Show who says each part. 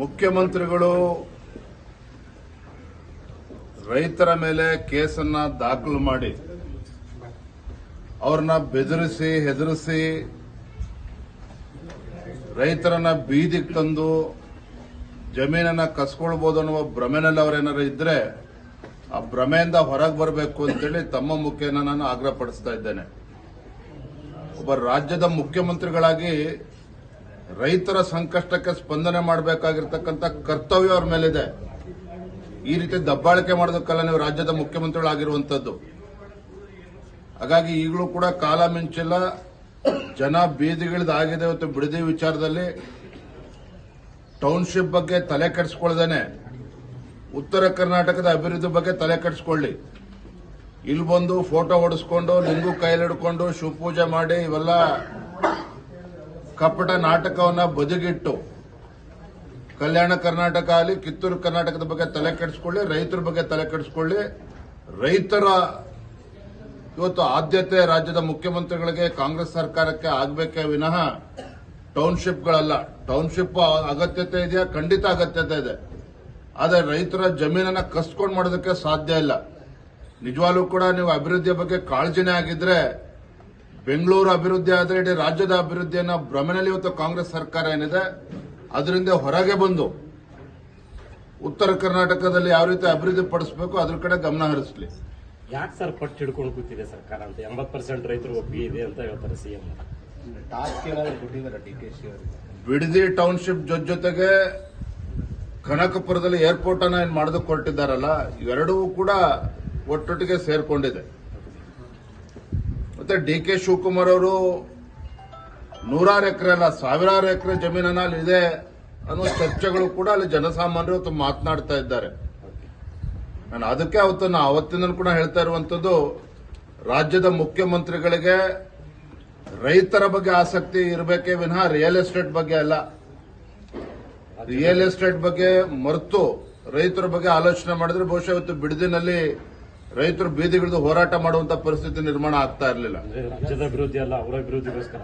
Speaker 1: ಮುಖ್ಯಮಂತ್ರಿಗಳು ರೈತರ ಮೇಲೆ ಕೇಸನ್ನ ದಾಖಲು ಮಾಡಿ ಅವ್ರನ್ನ ಬೆದರಿಸಿ ಹೆದರಿಸಿ ರೈತರನ್ನ ಬೀದಿಗೆ ತಂದು ಜಮೀನನ್ನ ಕಸ್ಕೊಳ್ಬಹುದು ಅನ್ನುವ ಭ್ರಮೆನಲ್ಲಿ ಅವರೇನಾರು ಇದ್ರೆ ಆ ಭ್ರಮೆಯಿಂದ ಹೊರಗೆ ಬರಬೇಕು ಅಂತೇಳಿ ತಮ್ಮ ಮುಖೇನ ನಾನು ಆಗ್ರಹಪಡಿಸ್ತಾ ಇದ್ದೇನೆ. ಒಬ್ಬ ರಾಜ್ಯದ ಮುಖ್ಯಮಂತ್ರಿಗಳಾಗಿ ರೈತರ ಸಂಕಷ್ಟಕ್ಕೆ ಸ್ಪಂದನೆ ಮಾಡಬೇಕಾಗಿರ್ತಕ್ಕಂಥ ಕರ್ತವ್ಯ ಅವ್ರ ಮೇಲಿದೆ. ಈ ರೀತಿ ದಬ್ಬಾಳಿಕೆ ಮಾಡೋದಕ್ಕಲ್ಲ ನೀವು ರಾಜ್ಯದ ಮುಖ್ಯಮಂತ್ರಿಗಳಾಗಿರುವಂತದ್ದು. ಹಾಗಾಗಿ ಈಗಲೂ ಕೂಡ ಕಾಲ ಮಿಂಚಿಲ್ಲ, ಜನ ಬೀದಿಗಿಳಿದಾಗಿದೆ. ಇವತ್ತು ಬಿಡದಿ ವಿಚಾರದಲ್ಲಿ ಟೌನ್ಶಿಪ್ ಬಗ್ಗೆ ತಲೆ ಕೆಡಿಸ್ಕೊಳ್ದೇನೆ ಉತ್ತರ ಕರ್ನಾಟಕದ ಅಭಿವೃದ್ಧಿ ಬಗ್ಗೆ ತಲೆ ಕೆಡಿಸ್ಕೊಳ್ಳಿ. ಇಲ್ಲಿ ಬಂದು ಫೋಟೋ ಹೊಡೆಸ್ಕೊಂಡು ಲಿಂಗು ಕೈಯಲ್ಲಿ ಹಿಡ್ಕೊಂಡು ಶಿವಪೂಜೆ ಮಾಡಿ ಇವೆಲ್ಲ ಕಪಟ ನಾಟಕವನ್ನ ಬದಿಗಿಟ್ಟು ಕಲ್ಯಾಣ ಕರ್ನಾಟಕ ಆಗಲಿ ಕಿತ್ತೂರು ಕರ್ನಾಟಕದ ಬಗ್ಗೆ ತಲೆ ಕೆಡಿಸ್ಕೊಳ್ಳಿ, ರೈತರ ಬಗ್ಗೆ ತಲೆ ಕೆಡಿಸ್ಕೊಳ್ಳಿ. ರೈತರ ಇವತ್ತು ಆದ್ಯತೆ ರಾಜ್ಯದ ಮುಖ್ಯಮಂತ್ರಿಗಳಿಗೆ ಕಾಂಗ್ರೆಸ್ ಸರ್ಕಾರಕ್ಕೆ ಆಗಬೇಕೇ ವಿನಃ ಟೌನ್ಶಿಪ್ಗಳಲ್ಲ. ಟೌನ್ಶಿಪ್ ಅಗತ್ಯತೆ ಇದೆಯಾ? ಖಂಡಿತ ಅಗತ್ಯತೆ ಇದೆ. ಆದರೆ ರೈತರ ಜಮೀನನ್ನ ಕಸ್ಕೊಂಡು ಮಾಡೋದಕ್ಕೆ ಸಾಧ್ಯ ಇಲ್ಲ. ನಿಜವಾಗ್ಲೂ ಕೂಡ ನೀವು ಅಭಿವೃದ್ಧಿಯ ಬಗ್ಗೆ ಕಾಳಜಿನೇ ಆಗಿದ್ರೆ ಬೆಂಗಳೂರು ಅಭಿವೃದ್ಧಿ ಆದರೆ ಇಡೀ ರಾಜ್ಯದ ಅಭಿವೃದ್ಧಿಯನ್ನ ಭ್ರಮೆನಲ್ಲಿ ಇವತ್ತು ಕಾಂಗ್ರೆಸ್ ಸರ್ಕಾರ ಏನಿದೆ ಅದರಿಂದ ಹೊರಗೆ ಬಂದು ಉತ್ತರ ಕರ್ನಾಟಕದಲ್ಲಿ ಯಾವ ರೀತಿ ಅಭಿವೃದ್ಧಿ ಪಡಿಸಬೇಕು ಅದ್ರ ಕಡೆ ಗಮನ ಹರಿಸಲಿ.
Speaker 2: ಯಾಕೆ ಸರ್ ಪಟ್ಟು ಹಿಡ್ಕೊಂಡು ಕೂತಿದೆ ಸರ್ಕಾರ ಅಂತ? 80% ರೈತರು ಒಪ್ಪಿಗೆ ಇದೆ ಅಂತ ಹೇಳ್ತಾರೆ ಸಿಎಂ.
Speaker 3: ಟಾಸ್ಕ್ ಏನಾದ್ರು ಕೊಟ್ಟಿದ್ದಾರೆ ಡಿಕೆಶಿ ಅವರು?
Speaker 1: ಬಿಡದಿ ಟೌನ್ಶಿಪ್ ಜೊತೆಗೆ ಕನಕಪುರದಲ್ಲಿ ಏರ್ಪೋರ್ಟ್ ಅನ್ನ ಏನ್ ಮಾಡೋದಕ್ಕೆ ಹೊರಟಿದ್ದಾರಲ್ಲ, ಇವೆರಡೂ ಕೂಡ ಒಟ್ಟೊಟ್ಟಿಗೆ ಸೇರ್ಕೊಂಡಿದೆ. ಮತ್ತೆ ಡಿ.ಕೆ. ಶಿವಕುಮಾರ್ ಅವರು 100 ಎಕರೆ ಅಲ್ಲ 1000 ಎಕರೆ ಜಮೀನನ್ನ ಅಲ್ಲಿ ಇದೆ ಅನ್ನೋ ಚರ್ಚೆಗಳು ಕೂಡ ಅಲ್ಲಿ ಜನಸಾಮಾನ್ಯರು ಇವತ್ತು ಮಾತನಾಡ್ತಾ ಇದ್ದಾರೆ. ನಾನು ಅದಕ್ಕೆ ಅವತ್ತಿಂದ ಕೂಡ ಹೇಳ್ತಾ ಇರುವಂತದ್ದು, ರಾಜ್ಯದ ಮುಖ್ಯಮಂತ್ರಿಗಳಿಗೆ ರೈತರ ಬಗ್ಗೆ ಆಸಕ್ತಿ ಇರಬೇಕೇ ವಿನಃ ರಿಯಲ್ ಎಸ್ಟೇಟ್ ಬಗ್ಗೆ ಅಲ್ಲ. ರಿಯಲ್ ಎಸ್ಟೇಟ್ ಬಗ್ಗೆ ಮರೆತು ರೈತರ ಬಗ್ಗೆ ಆಲೋಚನೆ ಮಾಡಿದ್ರೆ ಬಹುಶಃ ಇವತ್ತು ಬಿಡದಿನಲ್ಲಿ ರೈತರು ಬೀದಿಗಿಳಿದು ಹೋರಾಟ ಮಾಡುವಂತ ಪರಿಸ್ಥಿತಿ ನಿರ್ಮಾಣ ಆಗ್ತಾ ಇರಲಿಲ್ಲ.
Speaker 2: ರಾಜ್ಯದ ಅಭಿವೃದ್ಧಿ ಅಲ್ಲ, ಅವರ ಅಭಿವೃದ್ಧಿಗೋಸ್ಕರ